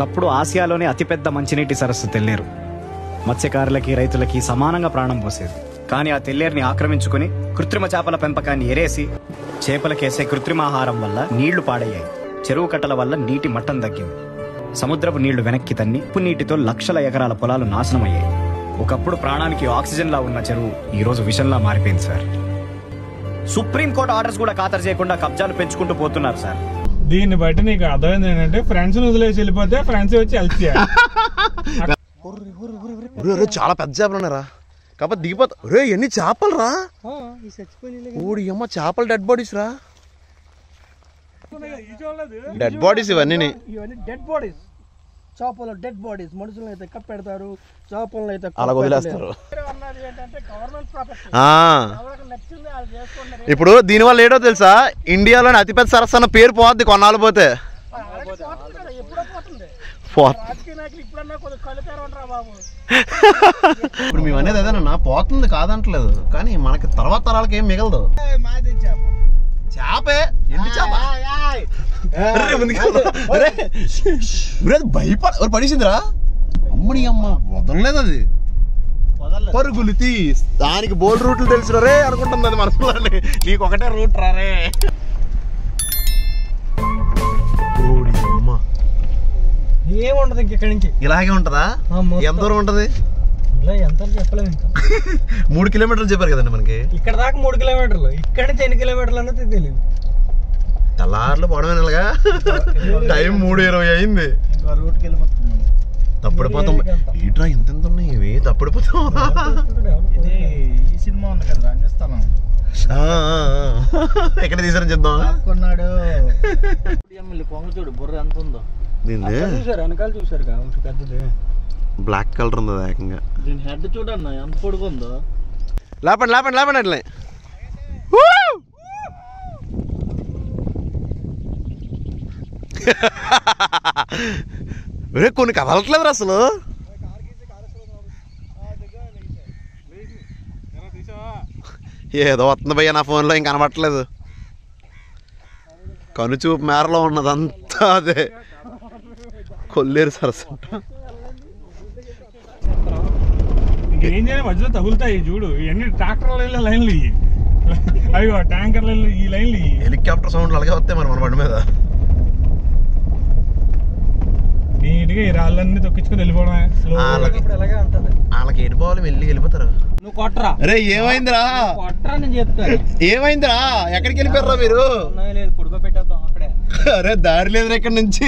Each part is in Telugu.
ఒకప్పుడు ఆసియాలోనే అతిపెద్ద మంచినీటి సరస్సు తెల్లేరు. మత్స్యకారులకి రైతులకి సమానంగా ప్రాణం పోసేది. కానీ ఆ తెల్లేరుని ఆక్రమించుకుని కృత్రిమ చేపల పెంపకాన్ని ఎరేసి చేపలకేసే కృత్రిమాహారం వల్ల నీళ్లు పాడయ్యాయి. చెరువు కట్టల వల్ల నీటి మట్టం తగ్గింది. సముద్రపు నీళ్లు వెనక్కి తన్ని ఉప్పు నీటితో లక్షల ఎకరాల పొలాలు నాశనమయ్యాయి. ఒకప్పుడు ప్రాణానికి ఆక్సిజన్ లా ఉన్న చెరువు ఈ రోజు విషంలా మారిపోయింది సార్. సుప్రీంకోర్టు ఆర్డర్స్ కూడా ఖాతరు చేయకుండా కబ్జాలు పెంచుకుంటూ పోతున్నారు సార్. దీన్ని బట్టి నీకు అర్థమైంది ఏంటంటే ఫ్రెండ్స్ వదిలేసి వెళ్ళిపోతే ఫ్రెండ్స్ వచ్చి హెల్ప్ చేయాలి. చాలా పెద్ద చేపలు ఉన్నారా కాకపోతే దిగిపోతా. రే ఎన్ని చేపలు రా, ఊడి అమ్మ చేపలు డెడ్ బాడీస్ రా, డెడ్ బాడీస్ ఇవన్నీ డెడ్ బాడీస్. చేపలు డెడ్ బాడీస్, మనుషులను అయితే కప్పెడతారు, చేపలను అయితే అలా వదిలేస్తారు. ఇప్పుడు దీనివల్ల ఏడో తెలుసా, ఇండియాలోని అతిపెద్ద సరస్సు అన్న పేరు పోద్ది కొన్నాళ్ళు పోతే. ఇప్పుడు మేము అనేది అదేనన్నా, పోతుంది కాదంటలేదు, కానీ మనకి తర్వాత తరాలకి ఏం మిగలదు. చేపే ఎండి చేప భయపడ పడేసిందిరా. అమ్మడి అమ్మ వదలలేదు అది, పరుగులు తీ. దానికి బోల్డ్ రూట్లు తెలుసు రే అనుకుంటుంది అది మనసులోని. నీకు ఒకటే రూట్ రారే. ఏముంటది ఇంకెక్కడి నుంచి ఇలాగే ఉంటదా? ఎంత దూరం ఉంటది? ఎంత చెప్పలేము. ఇంకా 3 కిలోమీటర్లు చెప్పారు కదండి మనకి. ఇక్కడ దాకా 3 కిలోమీటర్లు, ఇక్కడ నుంచి ఎన్ని కిలోమీటర్లు అన్నది తెలియదు. తెల్లారులు పొడవేనగా టైం 3:20 అయింది. రూట్కి వెళ్ళిపోతున్నాం, తప్పుడిపోతాం. ఈట్రా ఎంత ఉన్నాయి ఇవి, తప్పుడిపోతాం. ఈ సినిమా ఉంది కదా రంగస్థలం, ఎక్కడ తీసారని చెప్దాం. కొన్నాడు కొంగ చూడు, బుర్ర ఎంత ఉందో. దీన్ని చూసారు వెనకాల, చూసారు కాబట్టి పెద్దది బ్లాక్ కలర్ ఉంది ఏకంగా. దీని హెడ్ చూడన్నా ఎంత పొడుగుందో. లేపండి లేపండి లేపండి అట్లే. కొన్ని కదలట్లేదు అసలు. ఏదో వస్తుంది భయ్య, నా ఫోన్లో ఇంక కనబట్టలేదు. కనుచూపు మేరలో ఉన్నదంతా అదే కొల్లేరు సరస్సు. ఏం చేయాలి, మధ్యలో తగులుతాయి చూడు. ఇవన్నీ ట్రాక్టర్ల లైన్లు, అయ్యో ట్యాంకర్ల ఈ లైన్లు. హెలికాప్టర్ సౌండ్లు అలాగే వస్తాయి మరి మన బండి మీద. నీట్గా ఈ రాళ్ళన్నీ తొక్కించుకుని వెళ్ళిపోవడమే. వాళ్ళకి వెళ్ళిపోవాలి, వెళ్ళి వెళ్ళిపోతారు. నువ్వు కొట్టరా. అరే ఏమైందిరా, కొట్టరా నేను చెప్తాను. ఏమైందిరా, ఎక్కడికి వెళ్ళిపోయారా మీరు? లేదు పొడుగో పెట్టేద్దాం అక్కడే. అరే దారి లేదు ఇక్కడ నుంచి.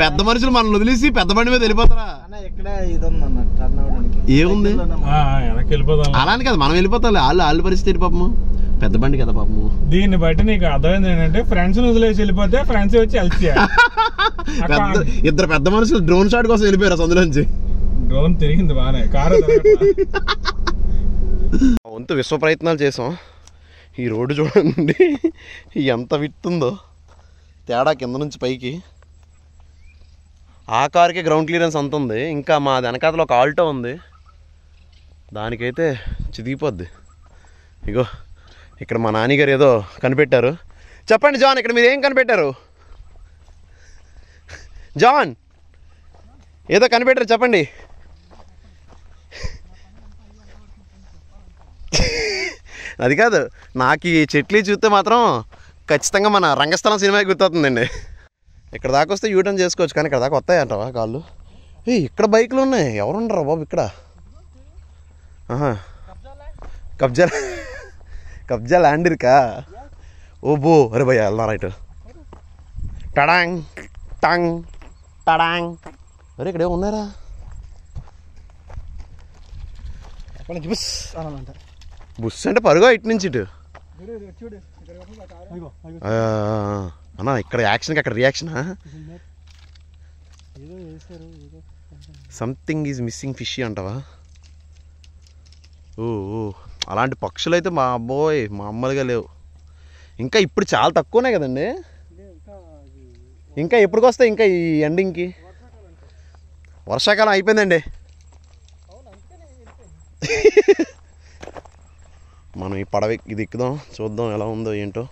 పెద్ద మనుషులు మనల్ని వదిలేసి పెద్ద బండి మీద వెళ్ళిపోతారా? ఏముంది అలానే కదా, మనం వెళ్ళిపోతాం. వాళ్ళు పరిస్థితి పాపము, పెద్ద బండి కదా పాపము. దీన్ని బట్టి నీకు అర్థమైంది ఏంటంటే ఫ్రెండ్స్ వదిలేసి వెళ్ళిపోతే ఫ్రెండ్స్ వచ్చి హెల్ప్ చేయాలి. ఇద్దరు పెద్ద మనుషులు డ్రోన్ షాట్ కోసం వెళ్ళిపోయారు అందులోంచి. డ్రోన్ తిరిగింది బాగానే, కారు వంతు విశ్వ ప్రయత్నాలు చేసాం. ఈ రోడ్డు చూడండి ఎంత విత్తుందో తేడా, కింద నుంచి పైకి. ఆ కారుకి గ్రౌండ్ క్లియరెన్స్ అంత ఉంది. ఇంకా మా వెనకాతలో ఒక ఆల్టో ఉంది, దానికైతే చిదిగిపోద్ది. ఇగో ఇక్కడ మా నాన్నగారు ఏదో కనిపెట్టారు. చెప్పండి జాన్, ఇక్కడ మీరు ఏం కనిపెట్టారు? జాన్ ఏదో కనిపెట్టారు, చెప్పండి. అది కాదు, నాకు ఈ చెట్లు చూస్తే మాత్రం ఖచ్చితంగా మన రంగస్థలం సినిమాకి గుర్తవుతుందండి. ఇక్కడ దాకా వస్తే యూటర్న్ చేసుకోవచ్చు, కానీ ఇక్కడ దాకా వస్తాయంటావా కాళ్ళు? ఇక్కడ బైకులు ఉన్నాయి, ఎవరుండరా బాబు ఇక్కడ? కబ్జా కబ్జా ల్యాండ్ ఇరుకా? ఓ బో, అరే భయ్యా వెళ్దాం రైట్. టడాంగ్ టాంగ్ టడాంగ్. అరే ఇక్కడే ఉన్నారా? బుస్ అంటే పరుగా ఇటు నుంచి ఇటు అన్నా. ఇక్కడ యాక్షన్కి అక్కడ రియాక్షనా? సంథింగ్ ఈజ్ మిస్సింగ్ ఫిష్ అంటావా? ఓ అలాంటి పక్షులు అయితే మా అబ్బోయ్ మామూలుగా లేవు. ఇంకా ఇప్పుడు చాలా తక్కువనే కదండి. ఇంకా ఎప్పటికి వస్తాయి? ఇంకా ఈ ఎండింగ్కి వర్షాకాలం అయిపోయిందండి. మనం ఈ పడవ ఇది ఎక్కుదాం, చూద్దాం ఎలా ఉందో ఏంటో.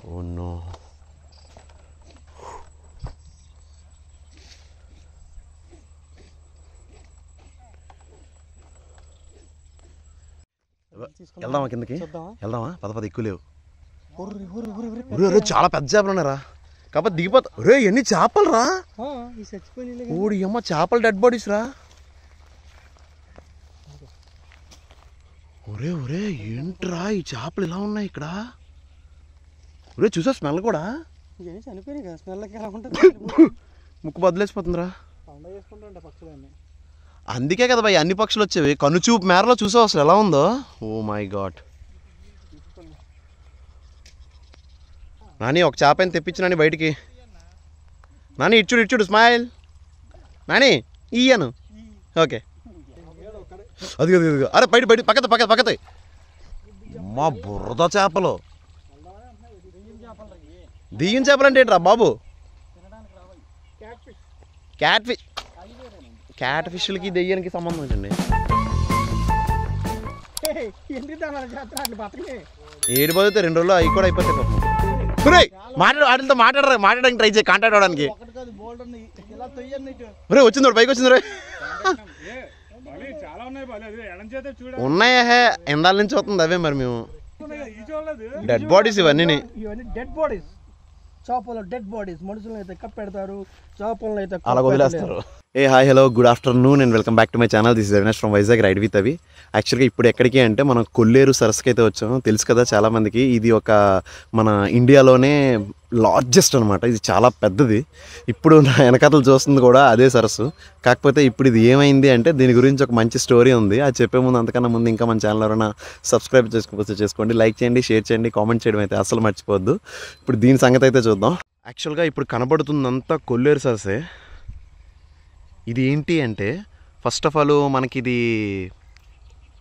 Oh no. వెళ్దామా కిందకి? వెళ్దామా? పద ఎక్కువ లేవు. చాలా పెద్ద చేపలు ఉన్నారా, కాకపోతే దిగిపోతా. రే ఎన్ని చేపలు రా, ఊడి అమ్మ చేపలు డెడ్ బాడీస్ రా. ఒరే ఒరే ఏంట్రా ఈ చేపలు ఇలా ఉన్నాయి ఇక్కడ? ఒరే చూసా స్మెల్ కూడా ముక్కు బదిలేసిపోతుందిరా. అందుకే కదా భయ్ అన్ని పక్షులు వచ్చేవి, కనుచూపు మేరలో చూసావు అసలు ఎలా ఉందో. Oh my God. నాని ఒక చేపని తెప్పించు నాని బయటికి. నాని ఇచ్చుడు స్మైల్. నాని ఇయ్యను. ఓకే అది అరే బయట పక్కత మా బురద చేపలు. దిగిన చేపలు అంటే ఏంట్రా బాబు? క్యాట్ ఫిష్లకి దెయ్యానికి సంబంధం ఏంటండి? ఏడు పోతే 2 రోజులు అవి కూడా అయిపోతాయి పాపం. వాటితో మాట్లాడడానికి ట్రై చేయి, కాంటాక్ట్ అవడానికి. రే వచ్చింది పైకి వచ్చింది రే. ఉన్నాయా ఎందాల నుంచి వస్తుంది అవే. మరి మేము డెడ్ బాడీస్ ఇవన్నీ డెడ్ బాడీస్. చేపలు డెడ్ బాడీస్, మనుషులను అయితే కప్పెడతారు, చేపలను అయితే అలా వదిలేస్తారు. ఏ hi hello good afternoon and welcome back to my channel. This is Avinash from Vizag ride with Avi. యాక్చువల్గా ఇప్పుడు ఎక్కడికి అంటే మనం కొల్లేరు సరస్సుకి అయితే వచ్చాము. తెలుసు కదా చాలామందికి, ఇది ఒక మన ఇండియాలోనే లార్జెస్ట్ అనమాట. ఇది చాలా పెద్దది. ఇప్పుడు నా వెనకతలు చూస్తుంది కూడా అదే సరస్సు. కాకపోతే ఇప్పుడు ఇది ఏమైంది అంటే దీని గురించి ఒక మంచి స్టోరీ ఉంది. అది చెప్పే ముందు అంతకన్నా ముందు ఇంకా మన ఛానల్ ఎవరైనా సబ్స్క్రైబ్ చేసుకోండి, లైక్ చేయండి, షేర్ చేయండి, కామెంట్ చేయడం అయితే అసలు మర్చిపోవద్దు. ఇప్పుడు దీని సంగతి అయితే చూద్దాం. యాక్చువల్గా ఇప్పుడు కనబడుతుందంతా కొల్లేరు సరస్సే. ఇది ఏంటి అంటే ఫస్ట్ ఆఫ్ ఆల్ మనకి ఇది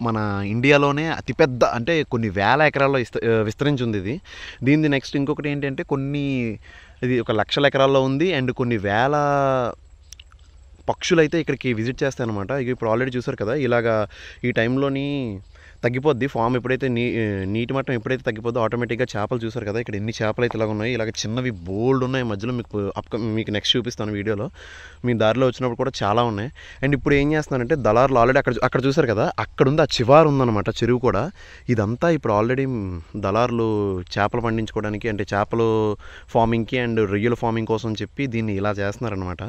మన ఇండియాలోనే అతిపెద్ద, అంటే కొన్ని వేల ఎకరాల్లో విస్తరించి ఉంది ఇది. దీనిది నెక్స్ట్ ఇంకొకటి ఏంటంటే ఇది 1,00,000 ఎకరాల్లో ఉంది. అండ్ కొన్ని వేల పక్షులు అయితే ఇక్కడికి విజిట్ చేస్తాయన్నమాట. ఇప్పుడు ఆల్రెడీ చూసారు కదా, ఇలాగా ఈ టైంలోని తగ్గిపోద్ది ఫామ్. ఎప్పుడైతే నీటి మట్టం ఎప్పుడైతే తగ్గిపోద్దో ఆటోమేటిక్గా చేపలు చూసారు కదా, ఇక్కడ ఎన్ని చేపలు అయితే ఇలాగ ఉన్నాయి. ఇలాగ చిన్నవి బోల్డ్ ఉన్నాయి మధ్యలో. మీకు నెక్స్ట్ చూపిస్తాను వీడియోలో. మీ దారిలో వచ్చినప్పుడు కూడా చాలా ఉన్నాయి. అండ్ ఇప్పుడు ఏం చేస్తున్నారంటే దళారులు ఆల్రెడీ అక్కడ చూసారు కదా, అక్కడ ఉంది ఆ చివారు ఉందన్నమాట, చెరువు కూడా. ఇదంతా ఇప్పుడు ఆల్రెడీ దళారులు చేపలు పండించుకోవడానికి, అంటే చేపలు ఫార్మింగ్కి అండ్ రొయ్యల ఫార్మింగ్ కోసం చెప్పి దీన్ని ఇలా చేస్తున్నారనమాట.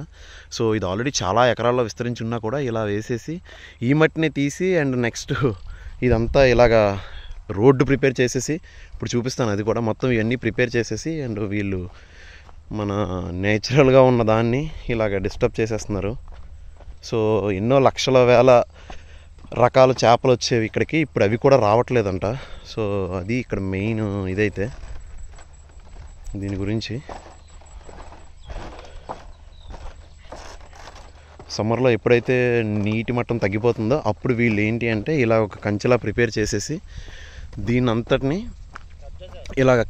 సో ఇది ఆల్రెడీ చాలా ఎకరాల్లో విస్తరించి ఉన్నా కూడా ఇలా వేసేసి ఈ మట్టిని తీసి అండ్ నెక్స్ట్ ఇదంతా ఇలాగా రోడ్డు ప్రిపేర్ చేసేసి ఇప్పుడు చూపిస్తాను. అది కూడా మొత్తం ఇవన్నీ ప్రిపేర్ చేసేసి అండ్ వీళ్ళు మన నేచురల్గా ఉన్న దాన్ని ఇలాగ డిస్టర్బ్ చేసేస్తున్నారు. సో ఎన్నో లక్షల వేల రకాల చేపలు వచ్చేవి ఇక్కడికి, ఇప్పుడు అవి కూడా రావట్లేదంట. సో అది ఇక్కడ మెయిన్ ఇదైతే దీని గురించి. సమ్మర్లో ఎప్పుడైతే నీటి మట్టం తగ్గిపోతుందో అప్పుడు వీళ్ళు ఏంటి అంటే ఇలా ఒక కంచెలా ప్రిపేర్ చేసేసి దీన్ని అంతటిని ఇలాగ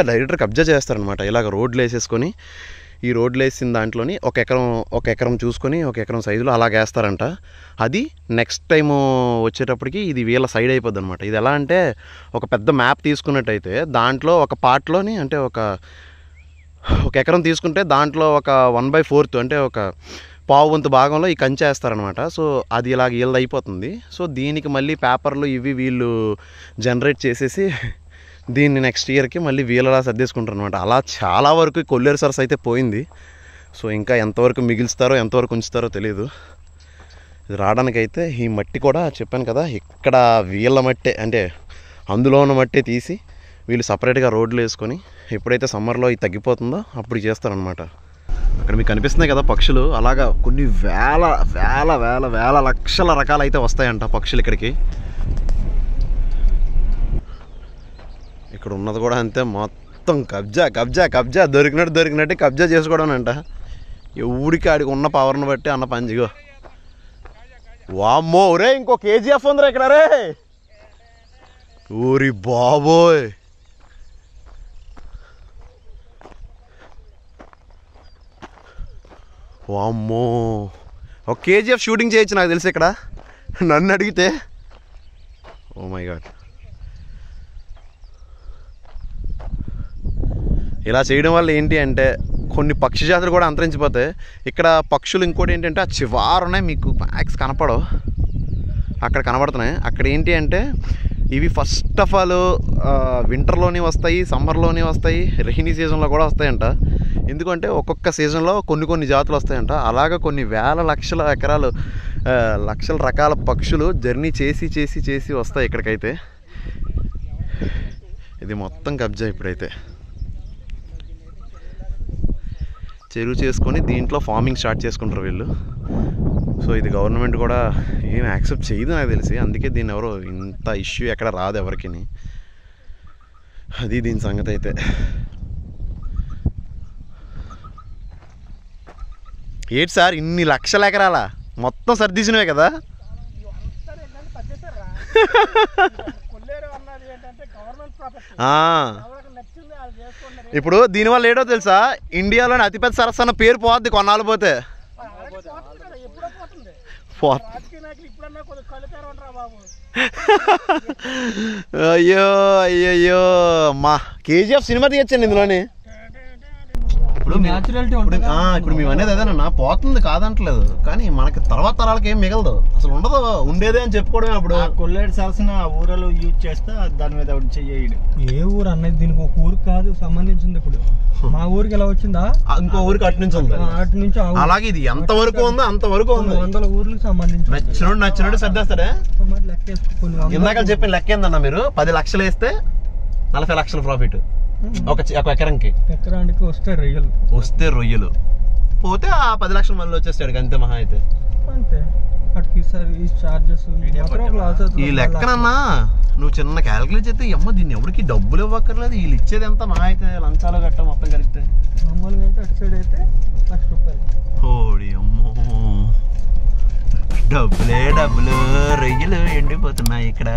డైరెక్టర్ కబ్జా చేస్తారనమాట. ఇలాగ రోడ్లు వేసేసుకొని ఈ రోడ్లు వేసిన దాంట్లోని ఒక ఎకరం చూసుకొని 1 ఎకరం సైజులో అలాగ వేస్తారంట. అది నెక్స్ట్ టైం వచ్చేటప్పటికి ఇది వీళ్ళ సైడ్ అయిపోద్ది అనమాట. ఇది ఎలా అంటే ఒక పెద్ద మ్యాప్ తీసుకున్నట్టయితే దాంట్లో ఒక పార్ట్లోని, అంటే ఒక ఎకరం తీసుకుంటే దాంట్లో ఒక 1/4 అంటే ఒక పావు వంతు భాగంలో ఈ కంచె వేస్తారనమాట. సో అది ఇలాగ వీళ్ళది అయిపోతుంది. సో దీనికి మళ్ళీ పేపర్లు ఇవి వీళ్ళు జనరేట్ చేసేసి దీన్ని నెక్స్ట్ ఇయర్కి మళ్ళీ వీళ్ళలా సర్దేసుకుంటారు అనమాట. అలా చాలా వరకు కొల్లేరు సరస్సు అయితే పోయింది. సో ఇంకా ఎంతవరకు మిగిల్స్తారో ఎంతవరకు ఉంచుతారో తెలియదు. ఇది రావడానికైతే ఈ మట్టి కూడా చెప్పాను కదా, ఇక్కడ వీళ్ళ మట్టే, అంటే అందులో ఉన్న మట్టే తీసి వీళ్ళు సపరేట్గా రోడ్లు వేసుకొని ఎప్పుడైతే సమ్మర్లో ఇది తగ్గిపోతుందో అప్పుడు చేస్తారనమాట. అక్కడ మీకు కనిపిస్తున్నాయి కదా పక్షులు, అలాగా కొన్ని వేల వేల వేల వేల లక్షల రకాలు అయితే వస్తాయంట పక్షులు ఇక్కడికి. ఇక్కడ ఉన్నది కూడా అంతే, మొత్తం కబ్జా దొరికినట్టు కబ్జా చేసుకోవడం అంట. ఎవడికి ఆడికి ఉన్న పవర్ని బట్టి అన్న పంజిగో. వామ్మో రే, ఇంకో KGF ఉందిరా ఇక్కడ రే. ఊరి బాబోయ్, వామ్మో ఒక KGF షూటింగ్ చేయొచ్చు నాకు తెలిసి ఇక్కడ, నన్ను అడిగితే. ఓ మై గాడ్, ఇలా చేయడం వల్ల ఏంటి అంటే కొన్ని పక్షి జాతులు కూడా అంతరించిపోతాయి. ఇక్కడ పక్షులు ఇంకోటి ఏంటంటే ఆ చివారున్నాయి, మీకు మ్యాక్స్ కనపడవు, అక్కడ కనబడుతున్నాయి. అక్కడ ఏంటి అంటే ఇవి ఫస్ట్ ఆఫ్ ఆల్ వింటర్లోని వస్తాయి, సమ్మర్లోని వస్తాయి, రెయినీ సీజన్లో కూడా వస్తాయంట. ఎందుకంటే ఒక్కొక్క సీజన్లో కొన్ని జాతులు వస్తాయంట. అలాగా కొన్ని వేల లక్షల ఎకరాలు లక్షల రకాల పక్షులు జర్నీ చేసి వస్తాయి ఇక్కడికైతే. ఇది మొత్తం కబ్జా. ఇప్పుడైతే చెరువు చేసుకొని దీంట్లో ఫార్మింగ్ స్టార్ట్ చేసుకుంటారు వీళ్ళు. సో ఇది గవర్నమెంట్ కూడా ఏం యాక్సెప్ట్ చేయదు నాకు తెలిసి, అందుకే దీన్ని ఎవరో ఇంత ఇష్యూ ఎక్కడ రాదు ఎవరికి. అది దీని సంగతి అయితే. ఏంటి సార్ ఇన్ని లక్షల ఎకరాల మొత్తం సర్దీసినవే కదా? ఇప్పుడు దీనివల్ల ఏడో తెలుసా, ఇండియాలోని అతిపెద్ద సరస్సు అన్న పేరు పోద్ది కొన్నాళ్ళు పోతే. అయ్యో మా కేజీఎఫ్ సినిమా తీయచ్చండి ఇందులోని. ఇప్పుడు మేము అనేది అదేనన్నా, పోతుంది కాదంటలేదు, కానీ మనకి తర్వాత తరాలకి ఏం మిగలదు, అసలు ఉండదు, ఉండేదే అని చెప్పుకోవడమే. అప్పుడు కొల్లేరు సరసన ఊరలో యూజ్ చేస్తే దాని మీద చెయ్యడు. ఏ ఊరు అన్నది దీనికి ఒక ఊరు కాదు సంబంధించింది. ఇప్పుడు మా ఊరికి ఎలా వచ్చిందా, ఇంకో ఊరికి అటు నుంచి ఉంది, అటు నుంచి. అలాగే ఇది ఎంత వరకు ఉందో అంతవరకు ఉంది. 100 ఊర్లకు సంబంధించి నచ్చినట్టు సర్దేస్తాడే. ఇందాక చెప్పిన లెక్క ఏందన్నా, మీరు 10 లక్షలు వేస్తే 40 లక్షల ప్రాఫిట్ ఒక ఎకరానికి వస్తే రొయ్యలు పోతే ఆ 10 లక్షలు మళ్ళీ వచ్చేస్తాడు అంతే మహా అయితే. ఈ లెక్కనన్నా నువ్వు చిన్న క్యాలిక్యులేట్ చేస్తే అమ్మ దీన్ని ఎవరికి డబ్బులు ఇవ్వక్కర్లేదు, వీళ్ళు ఇచ్చేది ఎంత మహా అయితే లంచాలు గట్ట మొత్తం కలిపితే. మామూలుగా అయితే అటు సైడ్ అయితే ₹1,00,000. ఓడి అమ్మో, డబ్బులు రొయ్యలు ఎండిపోతున్నాయి ఇక్కడ.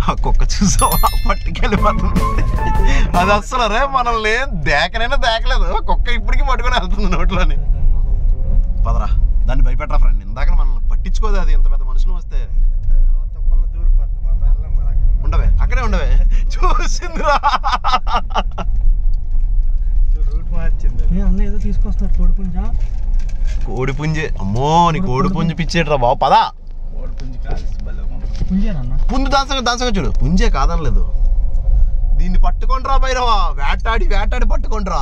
ఆ కుక్క చూసావా పట్టుకెళ్ళిపోతుంది, అది అస్సలు రే మనల్ని దేకలేదు, కుక్క ఇప్పటికీ పట్టుకొని వెళ్తుంది నోట్లోని. పదరా దాన్ని భయపెట్టరా ఫ్రెండ్, ఇందాక మనల్ని పట్టించుకోదు అది, ఎంత పెద్ద మనుషులు వస్తే. ఉండవే అక్కడే ఉండవే, చూసిందిరా రూట్ మార్చింది. అన్న ఏదో తీసుకొస్తున్నారు కోడిపుంజే. అమ్మో నీ కోడిపుంజి పిచ్చేట్రా బాబు, పదా. పుంజు దాసంగా చూడు, పుంజే కాదనలేదు. దీన్ని పట్టుకుంట్రా భైరవా, వేటాడి పట్టుకుంట్రా.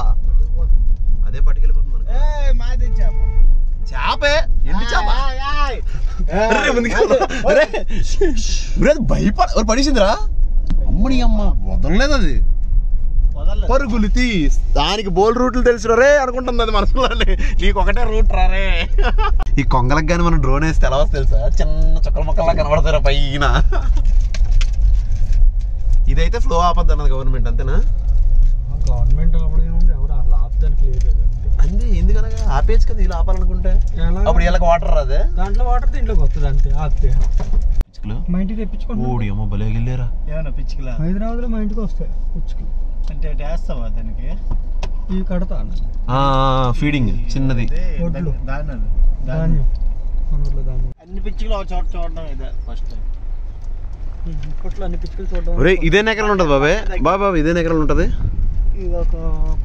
అదే పట్టుకెళ్ళిపోతుంది చేపే, ఎండి చేప. పడేసిందిరా అమ్మని అమ్మ, వదలలేదు అది, పరుగులు తీ. దానికి బోల్ రూట్లు తెలుసు రే అనుకుంటుంది అది మనసులోనే, నీకు ఒకటే రూట్ రారే. ఈ కొంగలకు కానీ మనం డ్రోన్ వేస్తే ఎలా వస్తుంది తెలుసా, చిన్న చుక్కల మొక్కల్లా కనబడతారా పైన. ఇదైతే ఫ్లో ఆపద్దు అన్నది గవర్నమెంట్, అంతేనా? గవర్నమెంట్ అంతే, ఎందుకనగా ఆపేచ్చు కదా, ఇలా ఆపాలనుకుంటే. అప్పుడు వీళ్ళకి వాటర్ రాదే, దాంట్లో వాటర్ దీంట్లోకి వస్తుంది అంతే. ఆపితే పిచ్చుకలు మా ఇంటికి తెప్పించుకోండి. ఓడి అమ్మ భలే వెళ్ళారా. ఏమన్నా పిచ్చుకలా హైదరాబాద్లో మా ఇంటికి వస్తాయి పిచ్చుకలు. అంటే వేస్తావా దానికి? ఇవి కడతా ఫీడింగ్ చిన్నది, ధాన్యం. అన్ని పిచ్చుకలు ఒక చోట చూడడం ఇదే ఫస్ట్ టైం. ఇప్పట్లో అన్ని పిచ్చుకలు చూడడం. ఇదే ఎకరాలు ఉంటుంది బాబా, ఇదే ఎకరాలు ఉంటుంది. ఇది ఒక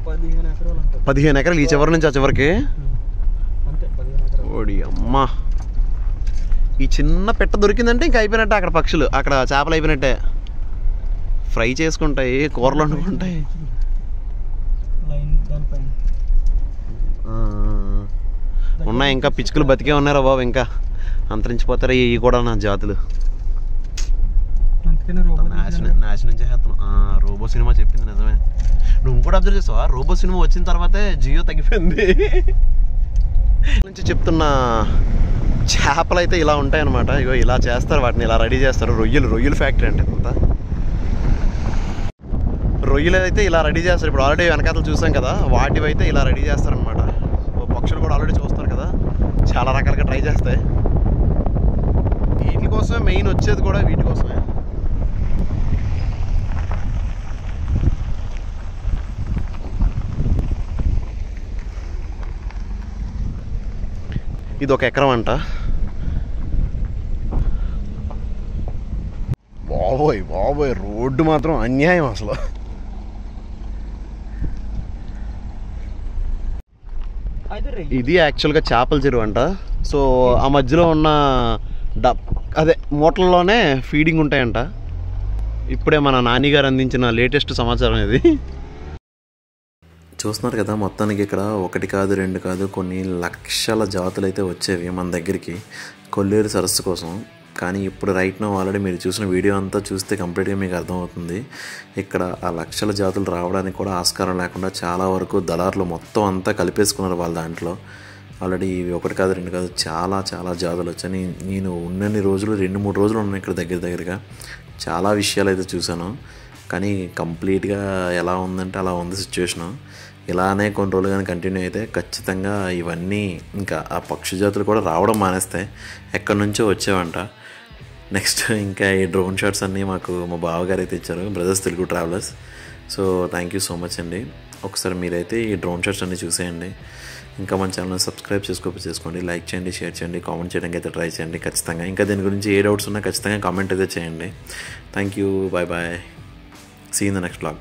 15 ఎకరాలు ఉంటుంది. 15 ఎకరాలు ఈ చివరి నుంచి ఆ చివరికి అంతే, 15 ఎకరాలు. ఓడి అమ్మ, ఈ చిన్న పెట్ట దొరికిందంటే ఇంకా అయిపోయినట్టే. అక్కడ పక్షులు, అక్కడ చేపలు అయిపోయినట్టే. ఫ్రై చేసుకుంటాయి, కూరలు వండుకుంటాయి. ఉన్నాయి ఇంకా పిచ్చుకలు బతికే ఉన్నారా బాబు, ఇంకా అంతరించిపోతారా ఇవి కూడా నా జాతులు. నాశనం చేస్తున్నాం. రోబో సినిమా చెప్పింది నిజమే. నువ్వు కూడా అబ్జర్వ్ చేస్తావా, రోబో సినిమా వచ్చిన తర్వాతే జియో తగ్గిపోయింది. నుంచి చెప్తున్న చేపలు అయితే ఇలా ఉంటాయి అన్నమాట. ఇగో ఇలా చేస్తారు, వాటిని ఇలా రెడీ చేస్తారు. రొయ్యలు ఫ్యాక్టరీ అంటే అంతా. రొయ్యలు అయితే ఇలా రెడీ చేస్తారు. ఇప్పుడు ఆల్రెడీ వెనకాతలు చూసాం కదా, వాటివి అయితే ఇలా రెడీ చేస్తారనమాట. పక్షులు కూడా ఆల్రెడీ చూస్తారు కదా, చాలా రకాలుగా ట్రై చేస్తాయి. వీటి కోసమే మెయిన్ వచ్చేది కూడా, వీటి కోసమే. ఇది 1 ఎకరం అంట. బాబోయ్ రోడ్డు మాత్రం అన్యాయం అసలు. ఇది యాక్చువల్గా చేపల చెరువు అంట. సో ఆ మధ్యలో ఉన్న అదే మూటల్లోనే ఫీడింగ్ ఉంటాయంట. ఇప్పుడే మన నానిగారు అందించిన లేటెస్ట్ సమాచారం ఇది. చూస్తున్నారు కదా, మొత్తానికి ఇక్కడ 1 కాదు 2 కాదు కొన్ని లక్షల జాతులు అయితే వచ్చేవి మన దగ్గరికి కొల్లేరు సరస్సు కోసం. కానీ ఇప్పుడు రైట్ నో ఆల్రెడీ మీరు చూసిన వీడియో అంతా చూస్తే కంప్లీట్గా మీకు అర్థమవుతుంది. ఇక్కడ ఆ లక్షల జాతులు రావడానికి కూడా ఆస్కారం లేకుండా చాలా వరకు దళారులు మొత్తం అంతా కలిపేసుకున్నారు వాళ్ళ దాంట్లో. ఆల్రెడీ 1 కాదు 2 కాదు చాలా చాలా జాతులు వచ్చాయి. నేను ఉన్నన్ని రోజులు 2-3 రోజులు ఉన్నాను ఇక్కడ దగ్గరగా. చాలా విషయాలు అయితే చూశాను. కానీ కంప్లీట్గా ఎలా ఉందంటే అలా ఉంది సిచ్యువేషను. ఇలానే కొన్ని రోజులు కానీ కంటిన్యూ అయితే ఖచ్చితంగా ఇవన్నీ ఇంకా ఆ పక్షి జాతులు కూడా రావడం మానేస్తాయి. ఎక్కడి నుంచో వచ్చేవంట. నెక్స్ట్ ఇంకా ఈ డ్రోన్ షాట్స్ అన్నీ మాకు మా బావగారు అయితే ఇచ్చారు, brothers Telugu travellers. So thank you so much అండి. ఒకసారి మీరైతే ఈ డ్రోన్ షాట్స్ అన్నీ చూసేయండి. ఇంకా మన ఛానల్ని సబ్స్క్రైబ్ చేసుకోండి, లైక్ చేయండి, షేర్ చేయండి, కామెంట్ చేయడానికి అయితే ట్రై చేయండి ఖచ్చితంగా. ఇంకా దీని గురించి ఏ డౌట్స్ ఉన్నా ఖచ్చితంగా కామెంట్ అయితే చేయండి. Thank you, bye bye, see in the next vlog.